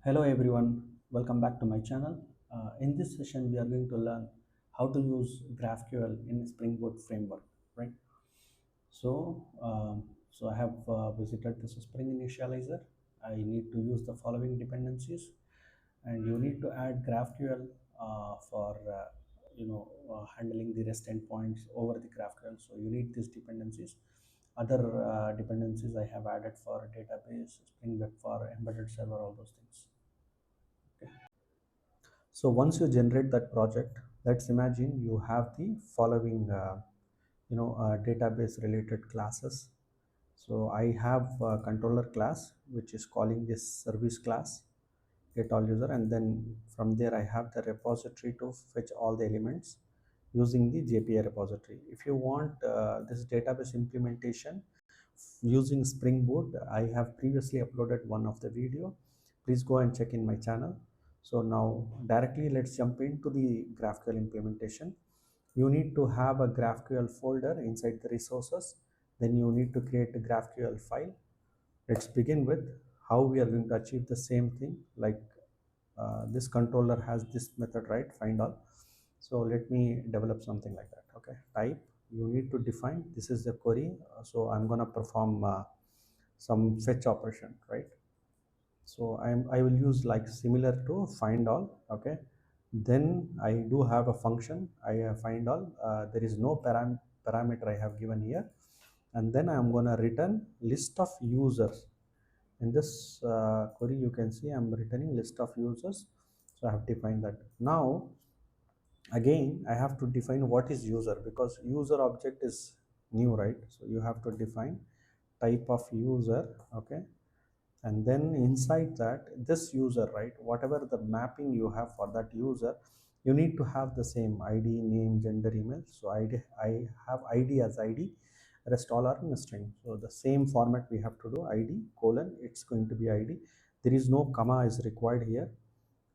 Hello everyone, welcome back to my channel. In this session, we are going to learn how to use GraphQL in Spring Boot framework, right? So I have visited this Spring initializer. I need to use the following dependencies, and you need to add GraphQL for handling the REST endpoints over the GraphQL. So you need these dependencies. Other dependencies I have added for database, Spring Web for embedded server, all those things. Okay. So once you generate that project, let's imagine you have the following, database related classes. So I have a controller class, which is calling this service class, get all user, and then from there I have the repository to fetch all the elements using the JPA repository. If you want this database implementation using Spring Boot, I have previously uploaded one of the video. Please go and check in my channel. So now directly let's jump into the GraphQL implementation. You need to have a GraphQL folder inside the resources. Then you need to create a GraphQL file. Let's begin with how we are going to achieve the same thing. Like this controller has this method, right? Find all. So let me develop something like that. Okay, type, you need to define, this is the query. So I'm going to perform some fetch operation, right? So I will use like similar to find all. Okay, then I do have a function, I find all. There is no parameter I have given here, and then I'm going to return list of users. In this query you can see I'm returning list of users. So I have defined that. Now again I have to define what is user, because user object is new, right? So you have to define type of user. Okay, and then inside that, this user, right, whatever the mapping you have for that user, you need to have the same ID, name, gender, email. So I have ID as ID, rest all are in a string. So the same format we have to do, ID colon, it's going to be ID. There is no comma is required here.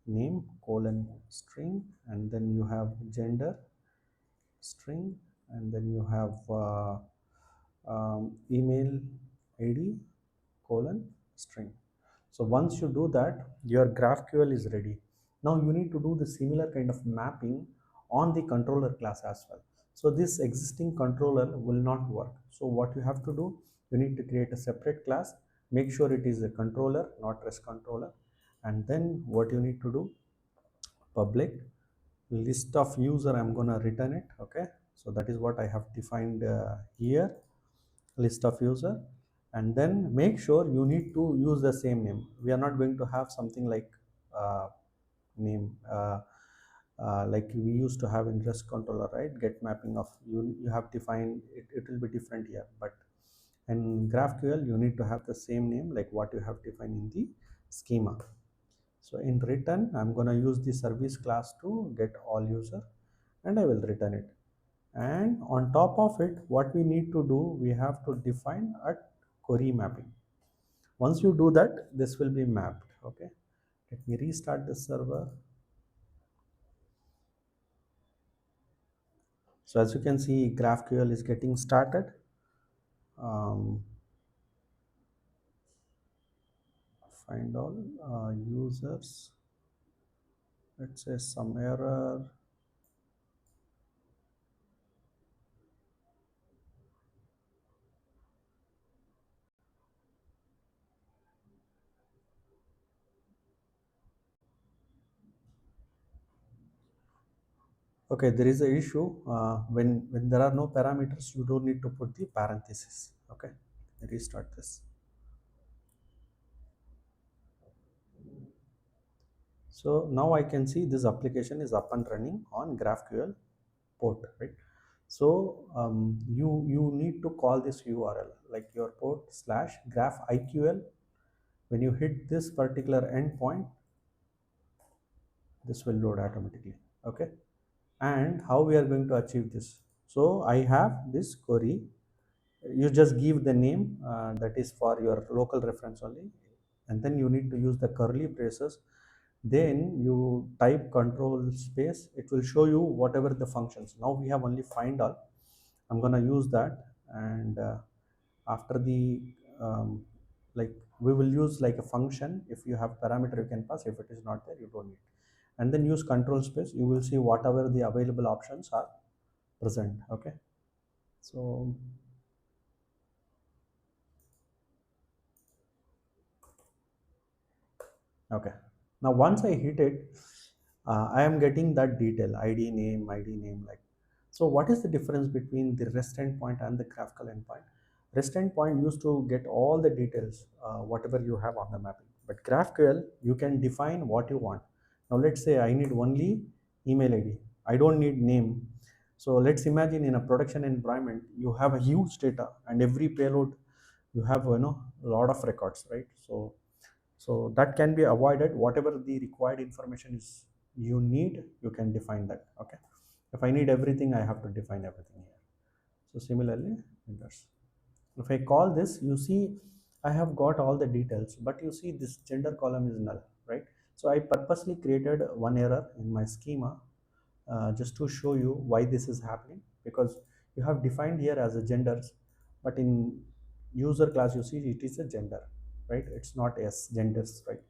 Name colon string, and then you have gender string, and then you have email ID colon string. So once you do that, your GraphQL is ready. Now you need to do the similar kind of mapping on the controller class as well. So this existing controller will not work. So what you have to do, you need to create a separate class. Make sure it is a controller, not REST controller. And then what you need to do, public list of user, I'm gonna return it. Okay, so that is what I have defined here, list of user. And then make sure you need to use the same name. We are not going to have something like name like we used to have in REST controller, right? Get mapping of you have defined it, it will be different here, but in GraphQL you need to have the same name like what you have defined in the schema. So in return, I'm going to use the service class to get all user, and I will return it. And on top of it, what we need to do, we have to define a query mapping. Once you do that, this will be mapped. Okay, let me restart the server. So as you can see, GraphQL is getting started. Find all users. Let's say some error. Okay, there is an issue when there are no parameters, you don't need to put the parentheses. Okay, restart this. So now I can see this application is up and running on GraphQL port, right? So you need to call this URL like your port slash graphiql. When you hit this particular endpoint, this will load automatically. Okay, and how we are going to achieve this? So I have this query. You just give the name that is for your local reference only, and then you need to use the curly braces. Then you type control space, it will show you whatever the functions. Now we have only find all. I'm gonna use that, and after the like we will use like a function. If you have parameter you can pass, if it is not there you don't need. And then use control space, you will see whatever the available options are present. Okay, so okay, now once I hit it, I am getting that detail, id name like. So what is the difference between the REST endpoint and the GraphQL endpoint? REST endpoint used to get all the details, whatever you have on the mapping, but GraphQL you can define what you want. Now let's say I need only email ID, I don't need name. So let's imagine in a production environment you have a huge data, and every payload you have, a lot of records, right? So that can be avoided. Whatever the required information is you need, you can define that. Okay, if I need everything I have to define everything here. So similarly vendors, if I call this, you see I have got all the details, but you see this gender column is null, right? So I purposely created one error in my schema, just to show you why this is happening, because you have defined here as a genders, but in user class you see it is a gender, right? It's not as genders, right?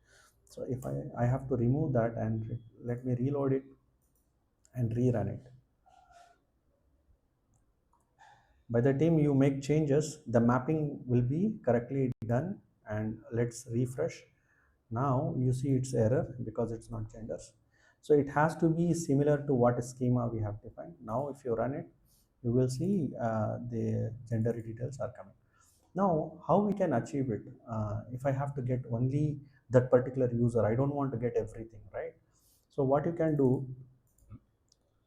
So if I have to remove that and let me reload it and rerun it. By the time you make changes, the mapping will be correctly done. And let's refresh. Now you see it's error because it's not genders. So it has to be similar to what schema we have defined. Now if you run it, you will see the gender details are coming. Now how we can achieve it? If I have to get only that particular user, I don't want to get everything, right? So what you can do,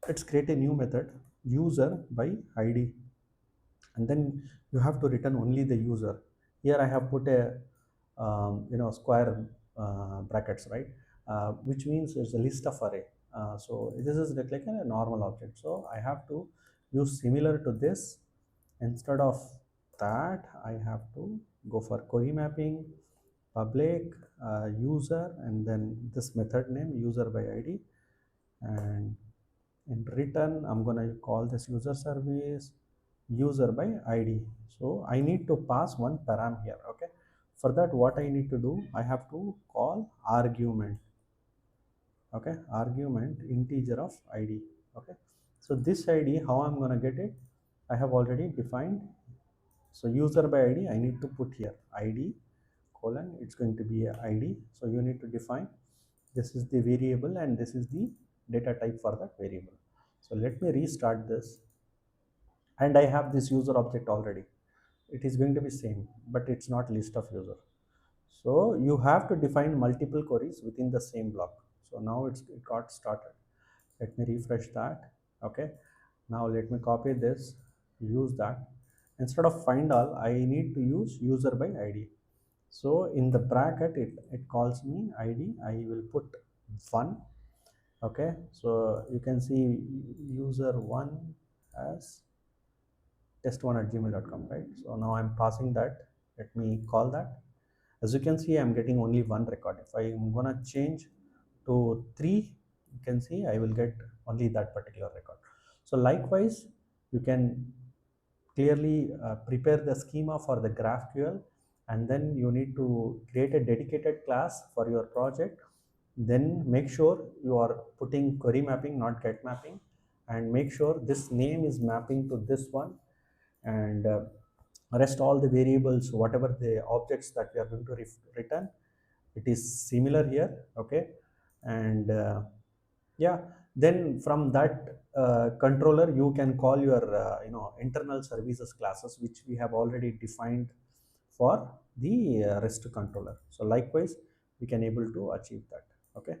let's create a new method, user by id, and then you have to return only the user. Here I have put a square brackets, right? Which means it's a list of array. So this is like a normal object, so I have to use similar to this. Instead of that, I have to go for query mapping, public user, and then this method name user by id. And in return I'm going to call this user service user by id. So I need to pass one param here. Okay, for that what I need to do, I have to call argument. Okay, argument integer of id. Okay, so this id, how I'm going to get it, I have already defined. So user by id I need to put here id colon, it's going to be a id. So you need to define, this is the variable and this is the data type for that variable. So let me restart this, and I have this user object already. It is going to be same, but it's not list of user. So you have to define multiple queries within the same block. So now it got started. Let me refresh that. Okay, now let me copy this, use that. Instead of find all, I need to use user by id. So in the bracket it calls me id, I will put 1. Okay, so you can see user 1 as test1@gmail.com, right? So now I'm passing that. Let me call that. As you can see, I'm getting only one record. If I'm gonna change to 3, you can see I will get only that particular record. So likewise, you can clearly prepare the schema for the GraphQL, and then you need to create a dedicated class for your project. Then make sure you are putting query mapping, not get mapping, and make sure this name is mapping to this one. And rest all the variables, whatever the objects that we are going to return, it is similar here. Okay, and yeah, then from that controller you can call your internal services classes, which we have already defined for the REST controller. So likewise we can able to achieve that. Okay.